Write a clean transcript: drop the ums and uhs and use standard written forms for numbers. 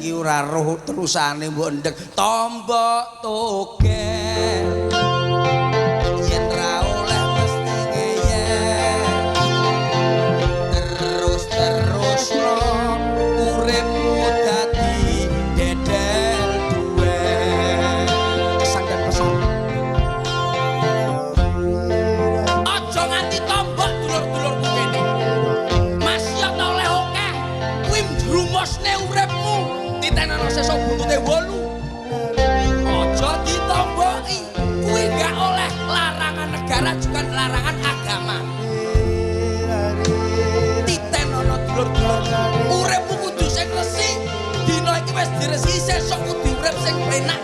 iki ora roh terusane mbok ndek tombok togel yen ra oleh mesti ngeyel terus-terusno uripmu dadi dedel duel pesan dan pesan aja nganti tombok dulur-dulurku kene masih ana oleh akeh kuwi njrumosne uripmu ditenono sesuk buntute 8 aja ditomboki kuwi gak oleh larangan negara juga larangan agama ditenono dulur-dulur uripmu kudu sing resik dina iki wis diresiki sesuk kudu urip sing penak